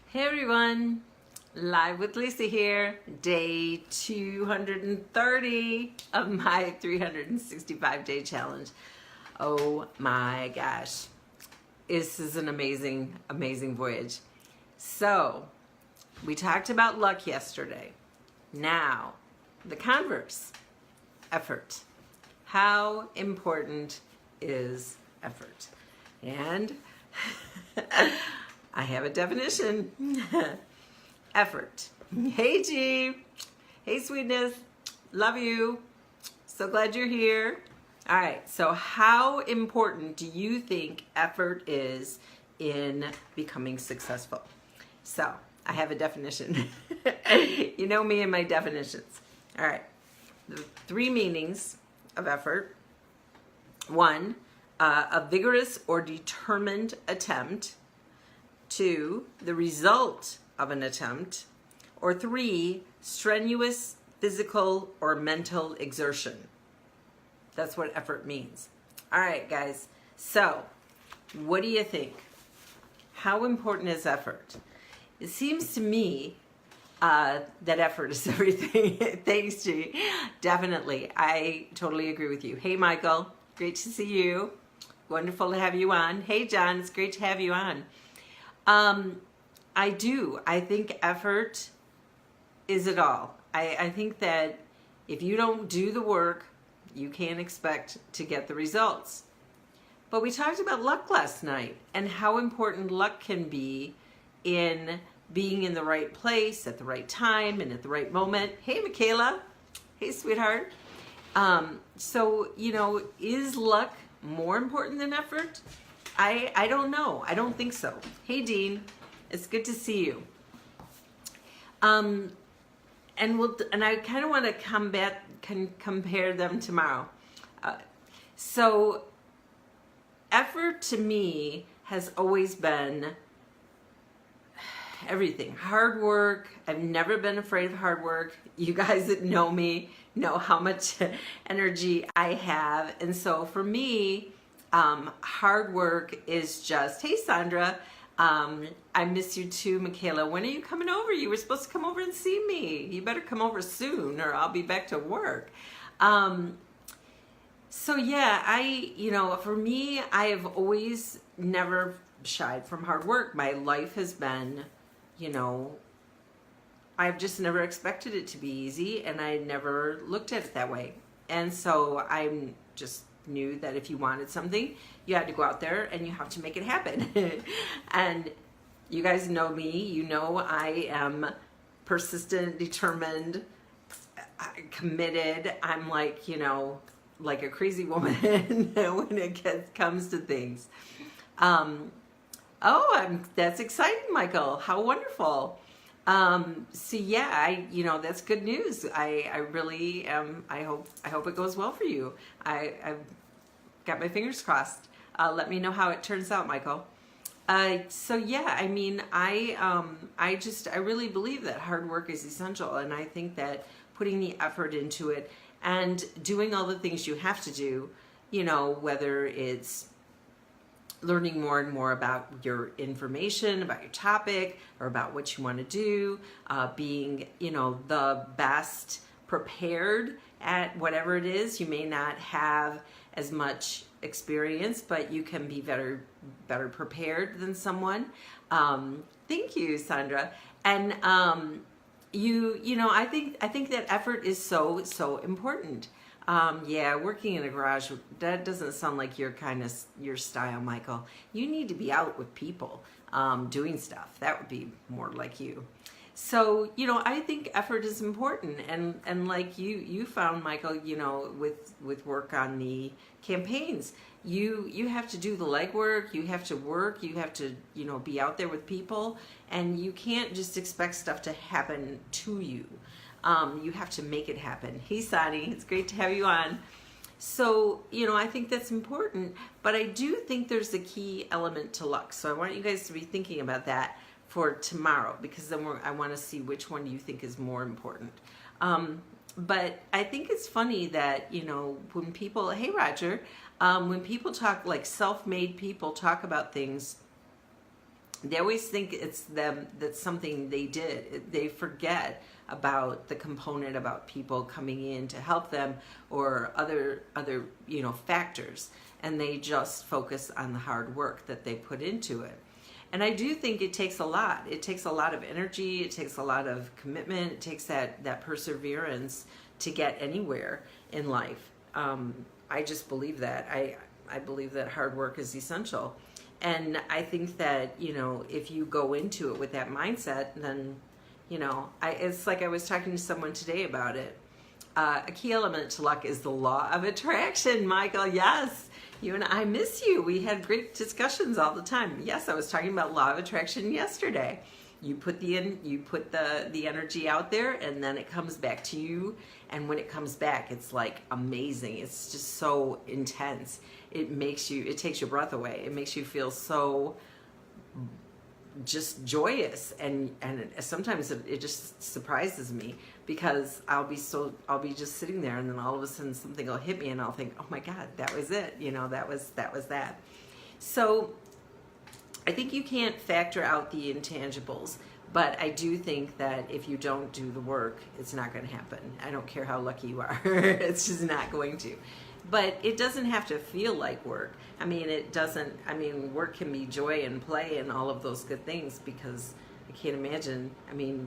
Hey everyone, live with Lisa here, day 230 of my 365-day challenge. Oh my gosh, this is an amazing, amazing voyage. So, we talked about luck yesterday. Now, the converse, effort. How important is effort? And I have a definition. Effort. Hey G. Hey sweetness. Love you. So glad you're here. All right. So how important do you think effort is in becoming successful? So I have a definition. You know me and my definitions. All right. The three meanings of effort. One, a vigorous or determined attempt. 2, the result of an attempt, or 3, strenuous physical or mental exertion. That's what effort means. All right, guys. So, what do you think? How important is effort? It seems to me that effort is everything. Thanks, G. Definitely. I totally agree with you. Hey, Michael. Great to see you. Wonderful to have you on. Hey, John. It's great to have you on. I do. I think effort is it all. I think that if you don't do the work, you can't expect to get the results. But we talked about luck last night and how important luck can be in being in the right place at the right time and at the right moment. Hey, Michaela. Hey, sweetheart. So, is luck more important than effort? I don't know. I don't think so. Hey, Dean. It's good to see you. And I kind of want to compare them tomorrow. So effort to me has always been everything. Hard work. I've never been afraid of hard work. You guys that know me know how much energy I have. And so for me, hard work is just, hey Sandra, I miss you too, Michaela. When are you coming over? You were supposed to come over and see me. You better come over soon or I'll be back to work. So yeah, for me, I have always never shied from hard work. My life has been, I've just never expected it to be easy and I never looked at it that way. And so I'm just knew that if you wanted something, you had to go out there and you have to make it happen. And you guys know me, you know I am persistent, determined, committed. I'm like, like a crazy woman when it comes to things. That's exciting, Michael. How wonderful. So yeah, that's good news. I really am. I hope it goes well for you. I've got my fingers crossed. Let me know how it turns out, Michael. So yeah, I mean, I really believe that hard work is essential, and I think that putting the effort into it and doing all the things you have to do, whether it's learning more and more about your information, about your topic, or about what you want to do, being, the best prepared at whatever it is. You may not have as much experience, but you can be better prepared than someone. Thank you, Sandra. And I think that effort is so important. Yeah, working in a garage, that doesn't sound like your style, Michael. You need to be out with people, doing stuff. That would be more like you. So, I think effort is important. And like you found, Michael, with work on the campaigns, you have to do the legwork, you have to work, you have to, be out there with people, and you can't just expect stuff to happen to you. You have to make it happen. Hey, Sani, it's great to have you on. So, I think that's important, but I do think there's a key element to luck. So I want you guys to be thinking about that for tomorrow, because then I want to see which one you think is more important. But I think it's funny that, when people, hey, Roger, when people talk, like self-made people talk about things, they always think it's them, that's something they did. They forget about the component about people coming in to help them, or other factors, and they just focus on the hard work that they put into it. And I do think it takes a lot. It takes a lot of energy. It takes a lot of commitment. It takes that perseverance to get anywhere in life. I just believe that. I believe that hard work is essential. And I think that, if you go into it with that mindset, then, it's like I was talking to someone today about it. A key element to luck is the law of attraction, Michael. Yes, you and I miss you. We had great discussions all the time. Yes, I was talking about law of attraction yesterday. You put the energy out there, and then it comes back to you. And when it comes back, it's like amazing. It's just so intense. It takes your breath away. It makes you feel so just joyous, and sometimes it just surprises me, because I'll be just sitting there, and then all of a sudden something will hit me, and I'll think, oh my God, that was it. That was that. So I think you can't factor out the intangibles, but I do think that if you don't do the work, it's not going to happen. I don't care how lucky you are. It's just not going to. But it doesn't have to feel like work. Work can be joy and play and all of those good things, because I can't imagine.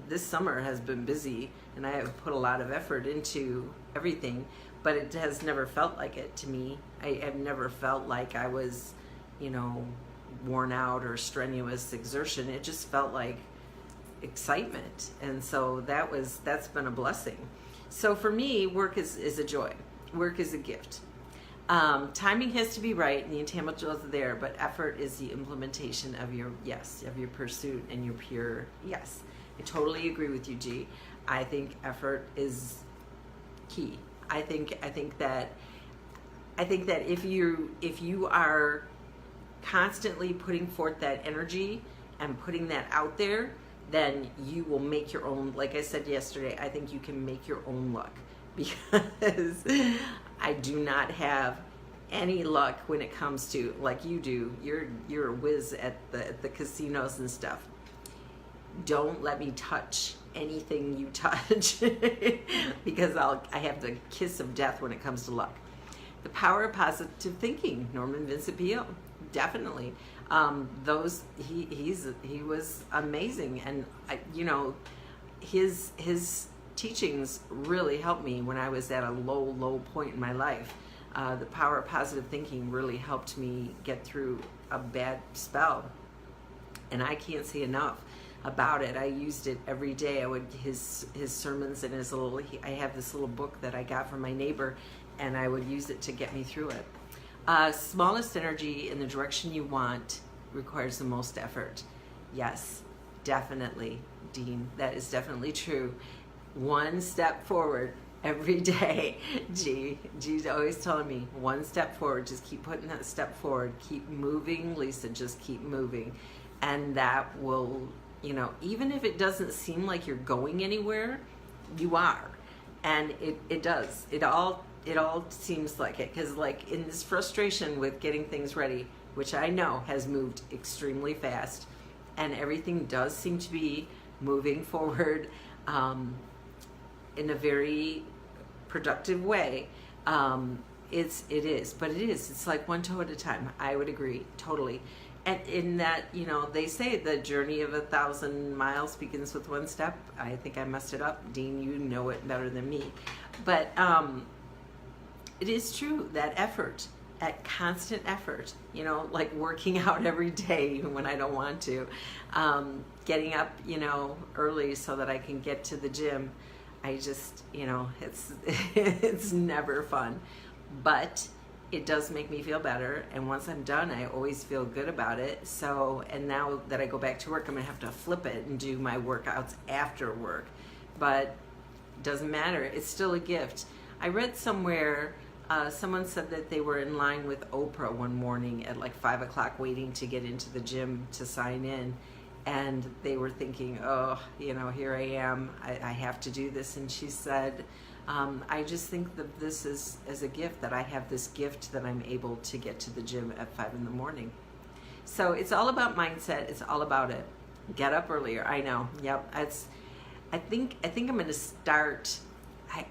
This summer has been busy, and I have put a lot of effort into everything, but it has never felt like it to me. I have never felt like I was, worn out or strenuous exertion. It just felt like excitement. And so that's been a blessing. So for me, work is a joy. Work is a gift. Timing has to be right, and the intangibles are there, but effort is the implementation of your pursuit and your pure yes. I totally agree with you, G. I think effort is key. I think that if you are constantly putting forth that energy and putting that out there, then you will make your own. Like I said yesterday, I think you can make your own luck, because I do not have any luck when it comes to, like you do. You're a whiz at the casinos and stuff. Don't let me touch anything you touch, because I have the kiss of death when it comes to luck. The power of positive thinking, Norman Vincent Peale, definitely. He was amazing, and his teachings really helped me when I was at a low point in my life. The power of positive thinking really helped me get through a bad spell, and I can't say enough about it. I used it every day. His sermons and I have this little book that I got from my neighbor, and I would use it to get me through it. Smallest energy in the direction you want requires the most effort. Yes, definitely, Dean. That is definitely true. One step forward every day. G's always telling me, one step forward. Just keep putting that step forward. Keep moving, Lisa. Just keep moving. And that will, even if it doesn't seem like you're going anywhere, you are. And it does. It all seems like it, because like in this frustration with getting things ready, which I know has moved extremely fast, and everything does seem to be moving forward in a very productive way. It's like one toe at a time. I would agree totally. And in that, they say the journey of 1,000 miles begins with one step. I think I messed it up. Dean, you know it better than me. But it is true, that effort, that constant effort, like working out every day, even when I don't want to, getting up, early so that I can get to the gym. I just, it's never fun, but it does make me feel better. And once I'm done, I always feel good about it. So, and now that I go back to work, I'm gonna have to flip it and do my workouts after work, but it doesn't matter. It's still a gift. I read somewhere, someone said that they were in line with Oprah one morning at like 5 o'clock waiting to get into the gym to sign in. And they were thinking, oh, here I am. I have to do this. And she said, I just think that this is as a gift, that I have this gift that I'm able to get to the gym at 5 in the morning. So it's all about mindset. It's all about it. Get up earlier. I know. Yep. I think I'm going to start.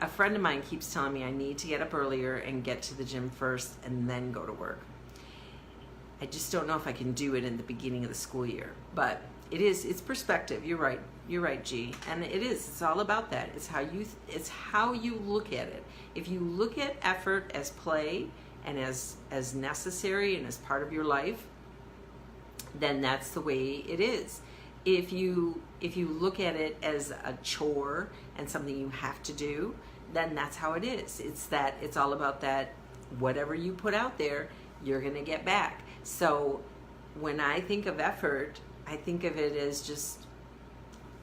A friend of mine keeps telling me I need to get up earlier and get to the gym first and then go to work. I just don't know if I can do it in the beginning of the school year, but it's perspective. You're right, G. And it's all about that. It's how you look at it. If you look at effort as play and as necessary and as part of your life, then that's the way it is. If you look at it as a chore and something you have to do, then that's how it is. It's all about that. Whatever you put out there, you're going to get back. So when I think of effort, I think of it as just,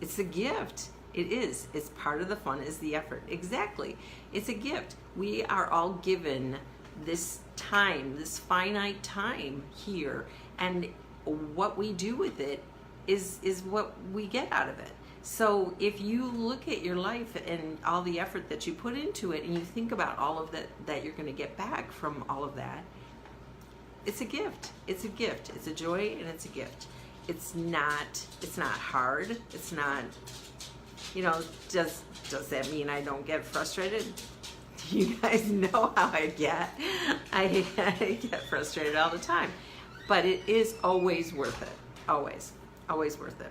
it's a gift. It is. It's part of the fun is the effort. Exactly. It's a gift. We are all given this time, this finite time here, and what we do with it is what we get out of it. So if you look at your life and all the effort that you put into it, and you think about all of that you're going to get back from all of that, it's a gift. It's a gift. It's a joy, and it's a gift. It's not hard. It's not, does that mean I don't get frustrated? You guys know how I get. I get frustrated all the time. But it is always worth it. Always worth it.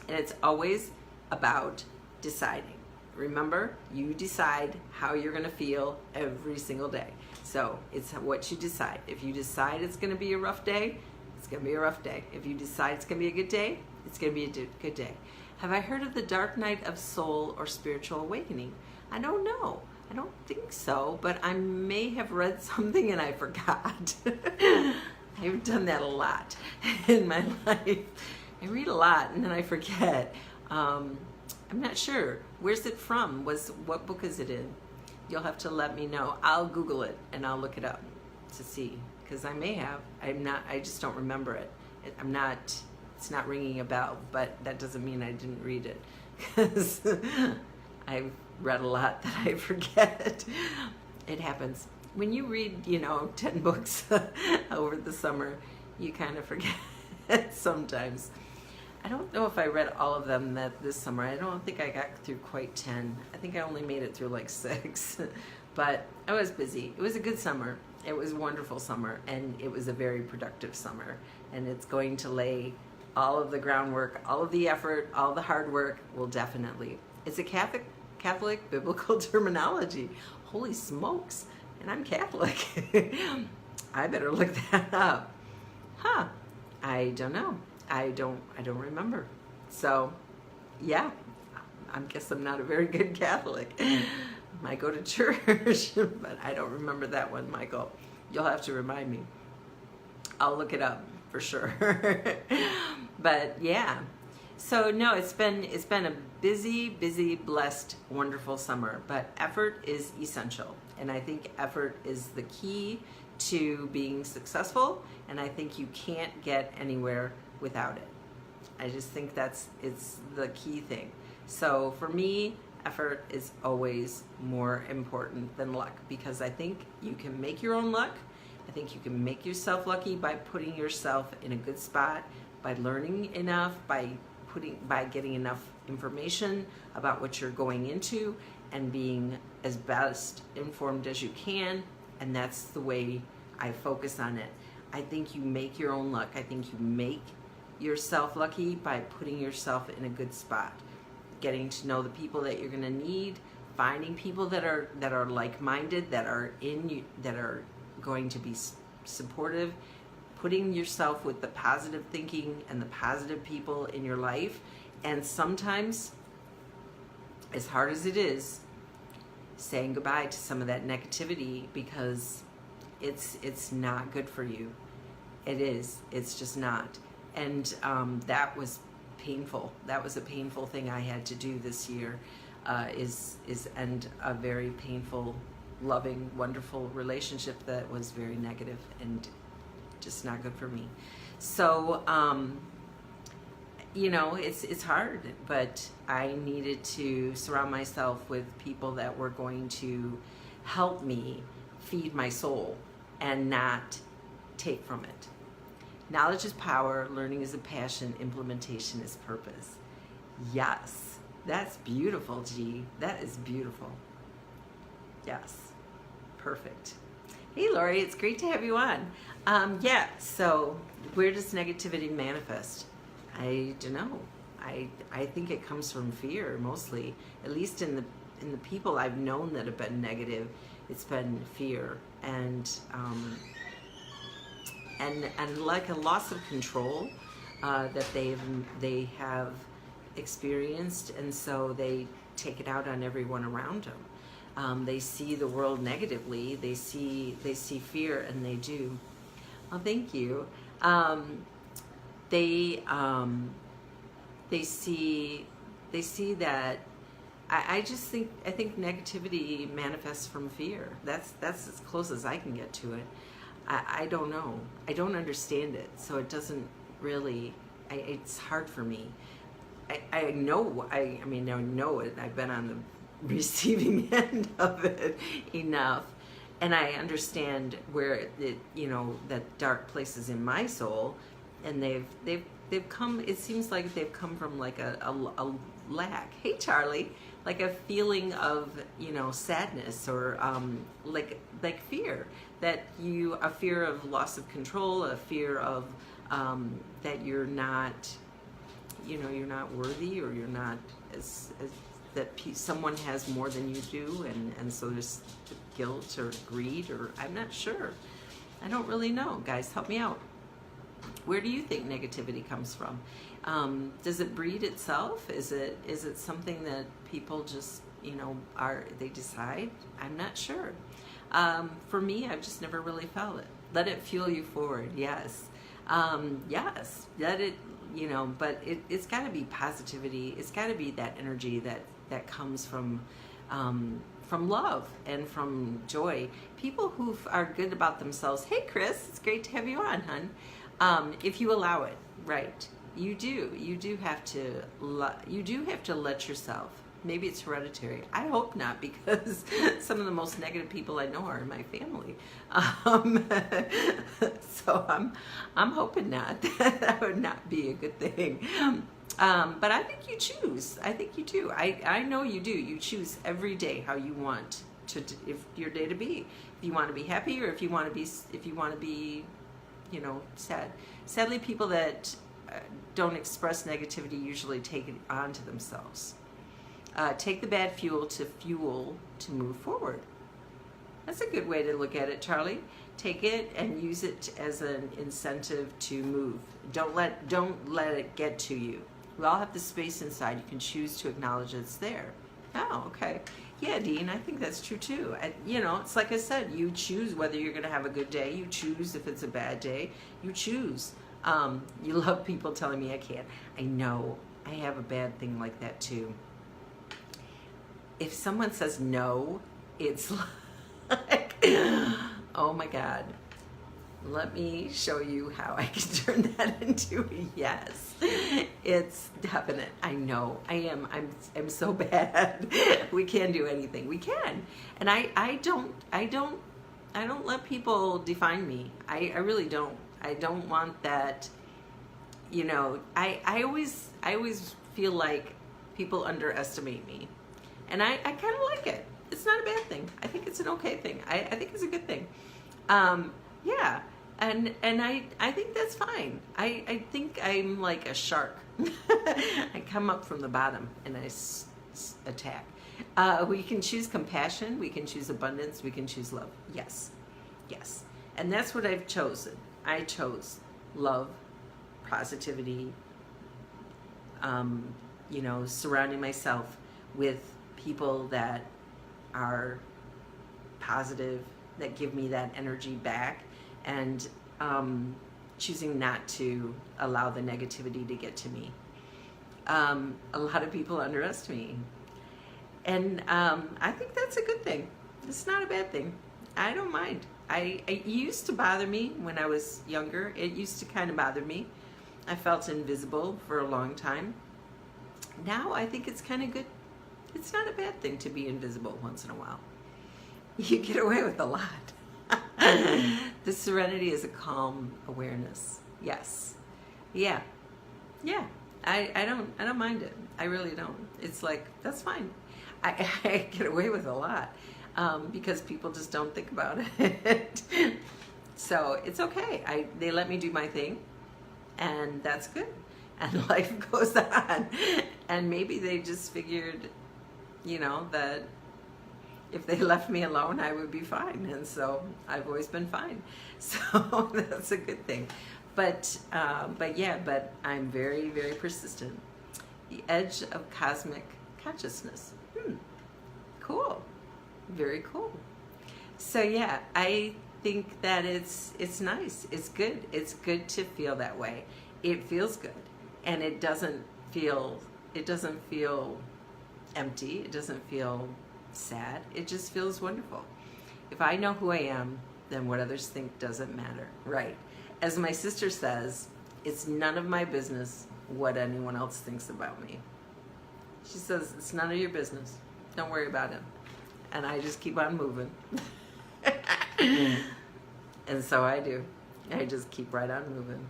And it's always about deciding. Remember, you decide how you're going to feel every single day. So it's what you decide. If you decide it's going to be a rough day, it's going to be a rough day. If you decide it's going to be a good day, it's going to be a good day. Have I heard of the dark night of soul or spiritual awakening? I don't know. I don't think so, but I may have read something and I forgot. I've done that a lot in my life. I read a lot and then I forget. I'm not sure. Where's it from? What book is it in? You'll have to let me know. I'll Google it and I'll look it up to see, because I may have. I just don't remember it. It's not ringing a bell, but that doesn't mean I didn't read it, because I've read a lot that I forget. It happens. When you read, 10 books over the summer, you kind of forget sometimes. I don't know if I read all of them this summer. I don't think I got through quite 10. I think I only made it through like 6. But I was busy. It was a good summer. It was a wonderful summer, and it was a very productive summer. And it's going to lay all of the groundwork, all of the effort, all the hard work will definitely. It's a Catholic biblical terminology. Holy smokes. And I'm Catholic. I better look that up. I don't know. I don't remember. So, yeah, I guess I'm not a very good Catholic. I go to church, but I don't remember that one, Michael. You'll have to remind me. I'll look it up for sure. But yeah. So no, it's been a busy, blessed, wonderful summer, but effort is essential. And I think effort is the key to being successful, and I think you can't get anywhere without it. I just think it's the key thing. So for me, effort is always more important than luck, because I think you can make your own luck. I think you can make yourself lucky by putting yourself in a good spot, by learning enough, by getting enough information about what you're going into, and being as best informed as you can. And that's the way I focus on it. I think you make your own luck. I think you make yourself lucky by putting yourself in a good spot, getting to know the people that you're going to need, finding people that are like-minded, that are going to be supportive, putting yourself with the positive thinking and the positive people in your life. And sometimes, as hard as it is, saying goodbye to some of that negativity, because it's not good for you. It is. It's just not. And that was painful. That was a painful thing I had to do this year, is end a very painful, loving, wonderful relationship that was very negative and just not good for me. So, it's hard, but I needed to surround myself with people that were going to help me feed my soul and not take from it. Knowledge is power, learning is a passion, implementation is purpose. Yes, that's beautiful, G. That is beautiful. Yes, perfect. Hey, Lori, it's great to have you on. Yeah, so where does negativity manifest? I don't know. I think it comes from fear mostly. At least in the people I've known that have been negative, it's been fear and like a loss of control that they have experienced, and so they take it out on everyone around them. They see the world negatively. They see fear, and they do. Oh, thank you. They see that. I think negativity manifests from fear. That's as close as I can get to it. I don't know. I don't understand it, so it doesn't really. It's hard for me. I know. I mean, I know it. I've been on the receiving end of it enough, and I understand where it, that dark places in my soul, and they've come. It seems like they've come from like a lack. Hey, Charlie, like a feeling of sadness or like fear a fear of loss of control, a fear of that you're not you're not worthy, or you're not as that someone has more than you do, and so there's guilt or greed, or I'm not sure. I don't really know. Guys, help me out. Where do you think negativity comes from? Does it breed itself? Is it something that people just they decide? I'm not sure. For me, I've just never really felt it. Let it fuel you forward. Yes. Yes. Let it. But it's got to be positivity. It's got to be that energy that comes from love and from joy. People who are good about themselves. Hey, Chris, it's great to have you on, hon. If you allow it, right? You do have to let yourself. Maybe it's hereditary. I hope not, because some of the most negative people I know are in my family. So I'm hoping not. That would not be a good thing. But I think you choose. I think you do. I know you do. You choose every day how you want if your day to be. If you want to be happy, or if you want to be sad. Sadly, people that don't express negativity usually take it onto themselves. Take the bad fuel to move forward. That's a good way to look at it, Charlie. Take it and use it as an incentive to move. Don't let it get to you. We all have the space inside. You can choose to acknowledge it's there. Oh, okay. Yeah, Dean, I think that's true too. It's like I said, you choose whether you're going to have a good day. You choose if it's a bad day. You choose. You love people telling me I can't. I know. I have a bad thing like that too. If someone says no, it's like, oh my God, let me show you how I can turn that into a yes. It's definite. I know. I'm so bad. We can't do anything. We can. And I don't let people define me. I really don't. I don't want that. I always feel like people underestimate me. And I kind of like it. It's not a bad thing. I think it's an okay thing. I think it's a good thing. Yeah. And I think that's fine. I think I'm like a shark. I come up from the bottom and I attack. We can choose compassion. We can choose abundance. We can choose love. Yes. Yes. And that's what I've chosen. I chose love, positivity, surrounding myself with people that are positive, that give me that energy back, and choosing not to allow the negativity to get to me. A lot of people underestimate me, and I think that's a good thing. It's not a bad thing. I don't mind. It used to bother me when I was younger. It used to kind of bother me. I felt invisible for a long time. Now I think it's kind of good. It's not a bad thing to be invisible once in a while. You get away with a lot. The serenity is a calm awareness. Yes. Yeah. Yeah. I don't mind it. I really don't. It's like, that's fine. I get away with a lot because people just don't think about it. So it's okay. They let me do my thing, and that's good. And life goes on. And maybe they just figured, that if they left me alone, I would be fine. And so I've always been fine. So that's a good thing. But I'm very, very persistent. The edge of cosmic consciousness. Cool. Very cool. So yeah, I think that it's nice. It's good. It's good to feel that way. It feels good. And it doesn't feel empty. It doesn't feel sad. It just feels wonderful. If I know who I am, then what others think doesn't matter. Right. As my sister says, it's none of my business what anyone else thinks about me. She says, it's none of your business. Don't worry about it. And I just keep on moving. And so I do. I just keep right on moving.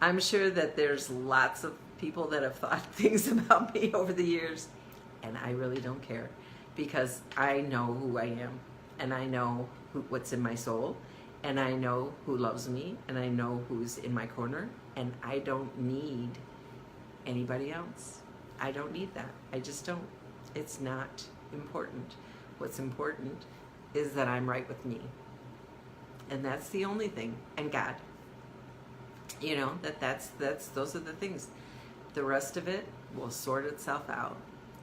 I'm sure that there's lots of people that have thought things about me over the years, and I really don't care because I know who I am, and I know what's in my soul, and I know who loves me, and I know who's in my corner, and I don't need anybody else. I don't need that. I just don't. It's not important. What's important is that I'm right with me. And that's the only thing. And God. Those are the things. The rest of it will sort itself out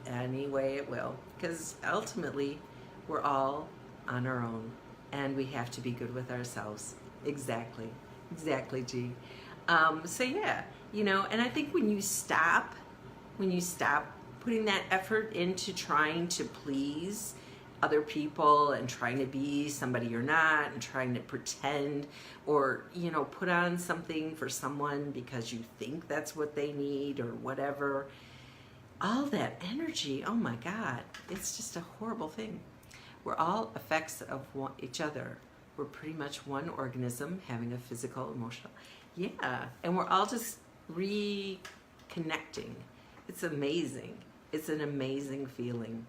any way it will. Because ultimately, we're all on our own. And we have to be good with ourselves. Exactly. Exactly, G. So yeah, and I think when you stop putting that effort into trying to please other people and trying to be somebody you're not and trying to pretend or, put on something for someone because you think that's what they need or whatever, all that energy, oh my God, it's just a horrible thing. We're all effects of each other. We're pretty much one organism having a physical, emotional, and we're all just reconnecting. It's amazing. It's an amazing feeling.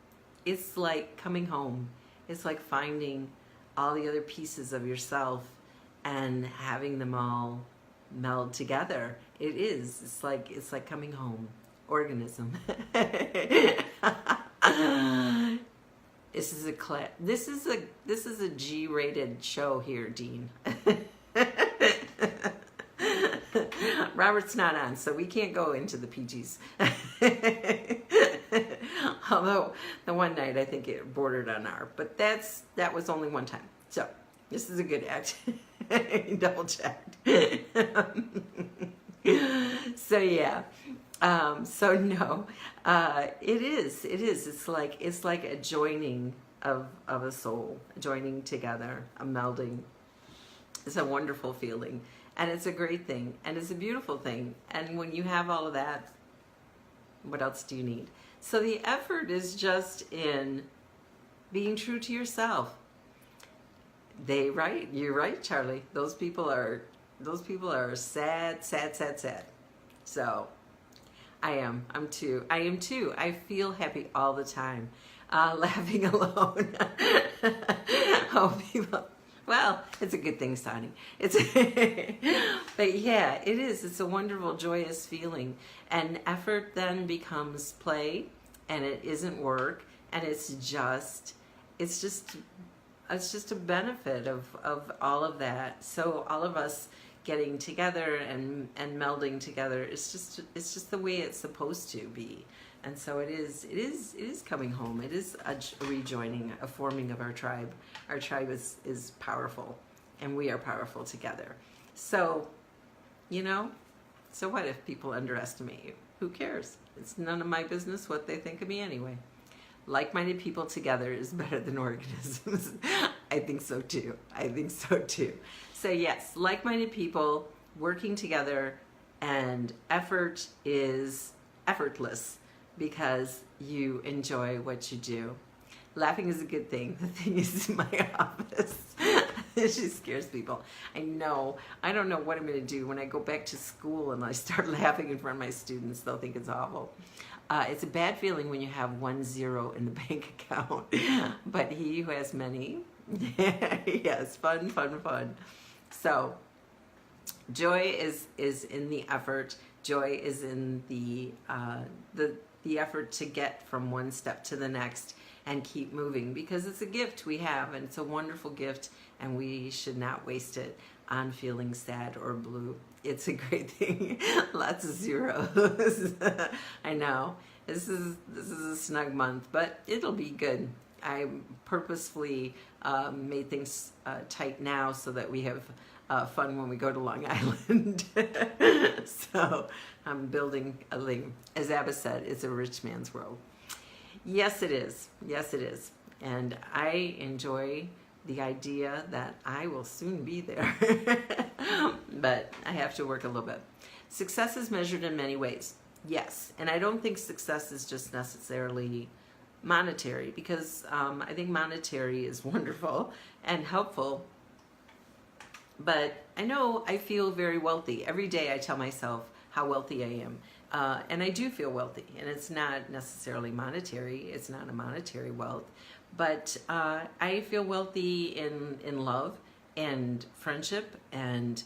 It's like coming home. It's like finding all the other pieces of yourself and having them all meld together. It is. It's like coming home. Organism. This is a G-rated show here, Dean. Robert's not on, so we can't go into the PGs. Although the one night I think it bordered on R, but that was only one time. So this is a good act. Double checked. So yeah. So no, it is. It's like a joining of a soul, joining together, a melding. It's a wonderful feeling, and it's a great thing, and it's a beautiful thing. And when you have all of that, what else do you need? So the effort is just in being true to yourself. You're right, Charlie. Those people are sad. So I am too. I feel happy all the time, laughing alone. Oh, people. Well, it's a good thing, Sonny. But yeah, it is. It's a wonderful, joyous feeling. And effort then becomes play, and it isn't work, and it's just a benefit of all of that. So all of us getting together and melding together, it's just the way it's supposed to be. And so it is coming home. It is a rejoining, a forming of our tribe. Our tribe is powerful, and we are powerful together. So, so what if people underestimate you? Who cares? It's none of my business what they think of me anyway. Like-minded people together is better than organisms. I think so too. So yes, like-minded people working together, and effort is effortless because you enjoy what you do. Laughing is a good thing. The thing is in my office. She scares people. I know. I don't know what I'm going to do when I go back to school and I start laughing in front of my students. They'll think it's awful. It's a bad feeling when you have 1 0 in the bank account. But he who has many, yes, fun. So joy is in the effort. Joy is in the effort to get from one step to the next and keep moving, because it's a gift we have, and it's a wonderful gift, and we should not waste it on feeling sad or blue. It's a great thing. Lots of zeros. I know. This is a snug month, but it'll be good. I purposefully made things tight now so that we have fun when we go to Long Island. So I'm building a link. As Abba said, it's a rich man's world. Yes, it is. Yes, it is. And I enjoy the idea that I will soon be there. But I have to work a little bit. Success is measured in many ways. Yes. And I don't think success is just necessarily monetary, because I think monetary is wonderful and helpful. But I know I feel very wealthy. Every day I tell myself how wealthy I am. And I do feel wealthy. And it's not necessarily monetary. It's not a monetary wealth. But I feel wealthy in love and friendship and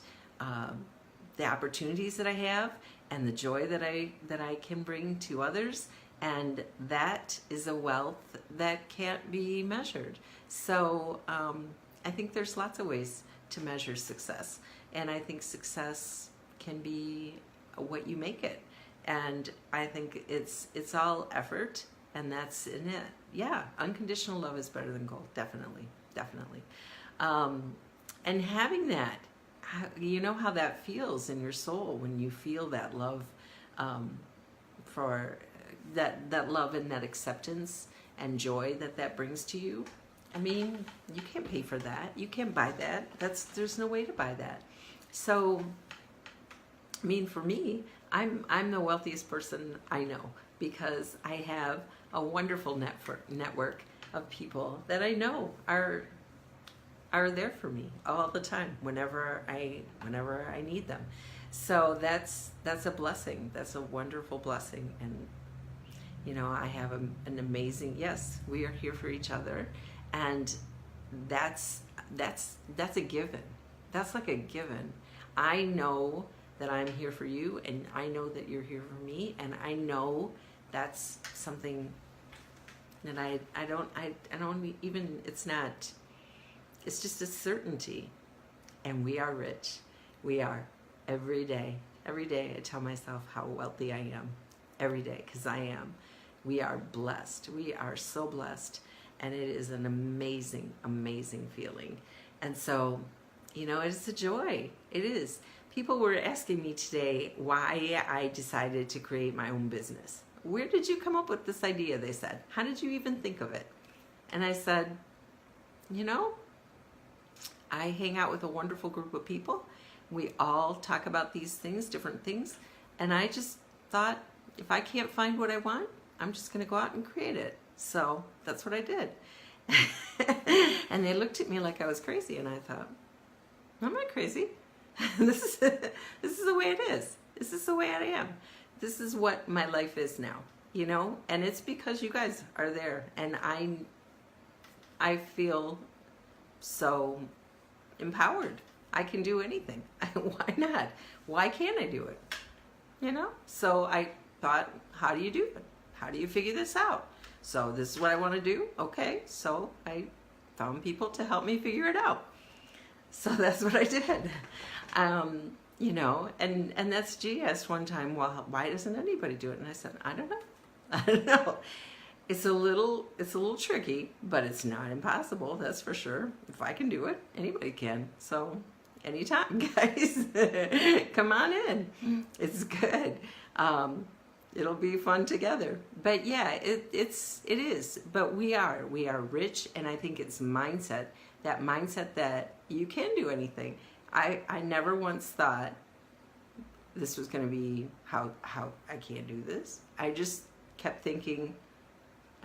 the opportunities that I have and the joy that I can bring to others. And that is a wealth that can't be measured. So I think there's lots of ways to measure success. And I think success can be what you make it. And I think it's all effort, and that's in it. Yeah, unconditional love is better than gold. Definitely. And having that, you know how that feels in your soul when you feel that love, for that love and that acceptance and joy that brings to you. I mean, you can't pay for that. You can't buy that. There's no way to buy that. So, I mean, for me, I'm the wealthiest person I know, because I have a wonderful network of people that I know are there for me all the time whenever I need them. So that's a blessing. That's a wonderful blessing. And you know, I have an amazing, yes, we are here for each other, and that's a given. That's like a given. I know that I'm here for you, and I know that you're here for me, and I know that's something that I don't even, it's just a certainty. And we are rich. We are. Every day I tell myself how wealthy I am. Every day, because I am. We are blessed. We are so blessed. And it is an amazing, amazing feeling. And so, you know, it's a joy. It is. People were asking me today why I decided to create my own business. Where did you come up with this idea? They said. How did you even think of it? And I said, you know, I hang out with a wonderful group of people. We all talk about these things, different things. And I just thought, if I can't find what I want, I'm just going to go out and create it. So that's what I did. And they looked at me like I was crazy. And I thought, I'm not crazy. This is the way it is. This is the way I am. This is what my life is now, you know? And it's because you guys are there. And I feel so empowered. I can do anything. Why not? Why can't I do it? You know? So I thought, how do you do it? How do you figure this out? So this is what I want to do. Okay. So I found people to help me figure it out. So that's what I did. You know, and that's, G asked one time, well, why doesn't anybody do it? And I said, I don't know. I don't know. It's a little tricky, but it's not impossible. That's for sure. If I can do it, anybody can. So anytime, guys, come on in. It's good. It'll be fun together. But yeah, it is. But we are rich, and I think it's mindset. That mindset that you can do anything. I never once thought this was going to be how I can't do this. I just kept thinking,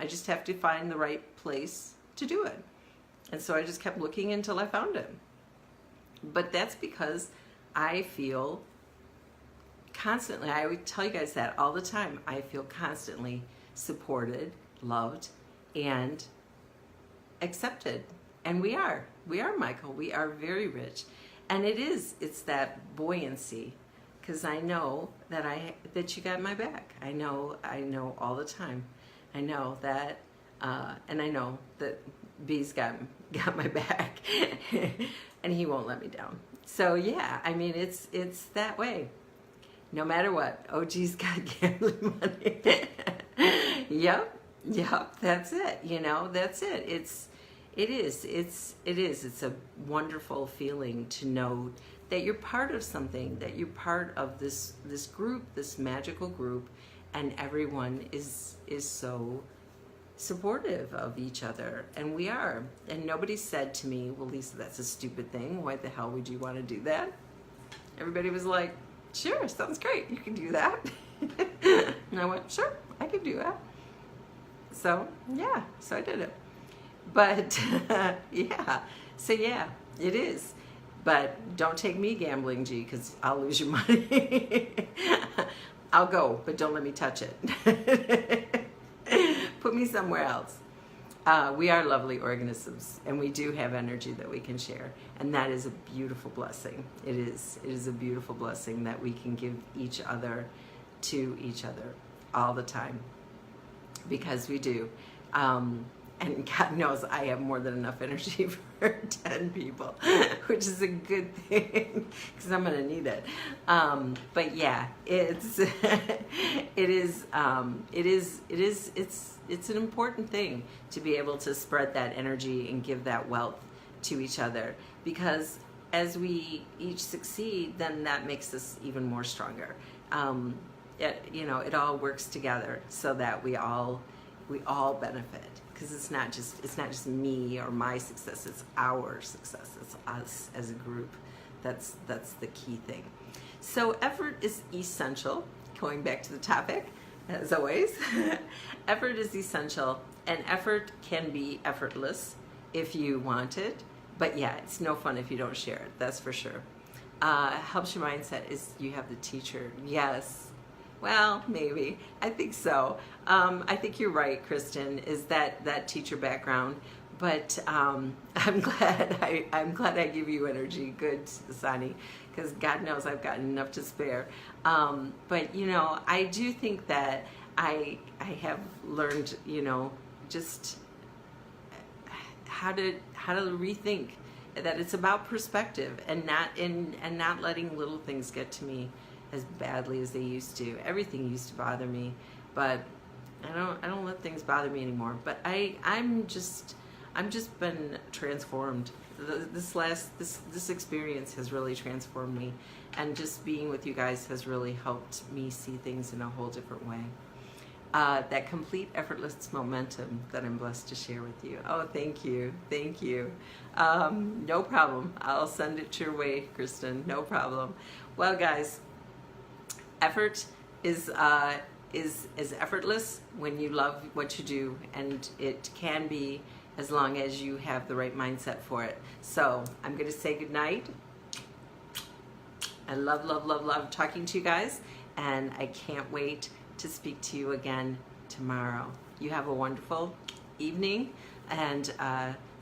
I just have to find the right place to do it. And so I just kept looking until I found it. But that's because I feel constantly, I would tell you guys that all the time, I feel constantly supported, loved, and accepted. And we are, Michael, we are very rich. And it's that buoyancy, because I know that you got my back. I know all the time. I know that, and I know that B's got my back, and he won't let me down. So yeah, I mean, it's that way. No matter what, OG's got gambling money. Yep, that's it. You know, that's it. It is. It's a wonderful feeling to know that you're part of something, that you're part of this group, this magical group, and everyone is so supportive of each other, and we are. And nobody said to me, well, Lisa, that's a stupid thing. Why the hell would you want to do that? Everybody was like, sure, sounds great. You can do that. And I went, sure, I can do that. So yeah, so I did it. But yeah, so yeah, it is. But don't take me gambling, G, because I'll lose your money. I'll go, but don't let me touch it. Put me somewhere else. We are lovely organisms, and we do have energy that we can share, and that is a beautiful blessing. It is a beautiful blessing that we can give each other to each other all the time, because we do. And God knows I have more than enough energy for 10 people, which is a good thing, because I'm gonna need it. But yeah, it's an important thing to be able to spread that energy and give that wealth to each other, because as we each succeed, then that makes us even more stronger. It all works together so that we all benefit. Because it's not just me or my success, it's our success. It's us as a group. That's the key thing. So effort is essential. Going back to the topic, as always, effort is essential, and effort can be effortless if you want it. But yeah, it's no fun if you don't share it. That's for sure. Helps your mindset is you have the teacher. Yes. Well, maybe. I think so. I think you're right, Kristen, is that teacher background. But I'm glad I give you energy. Good, Sani, because God knows I've got enough to spare. But I do think that I have learned, just how to rethink that it's about perspective, and not letting little things get to me as badly as they used to. Everything used to bother me, but I don't let things bother me anymore. But I'm just been transformed. This experience has really transformed me, and just being with you guys has really helped me see things in a whole different way. That complete effortless momentum that I'm blessed to share with you. Oh, thank you. No problem. I'll send it your way, Kristen. No problem. Well, guys, effort is effortless when you love what you do, and it can be as long as you have the right mindset for it. So I'm going to say good night. I love talking to you guys, and I can't wait to speak to you again tomorrow. You have a wonderful evening, and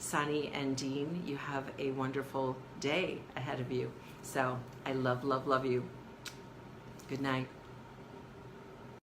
Sani and Dean, you have a wonderful day ahead of you. So I love you. Good night.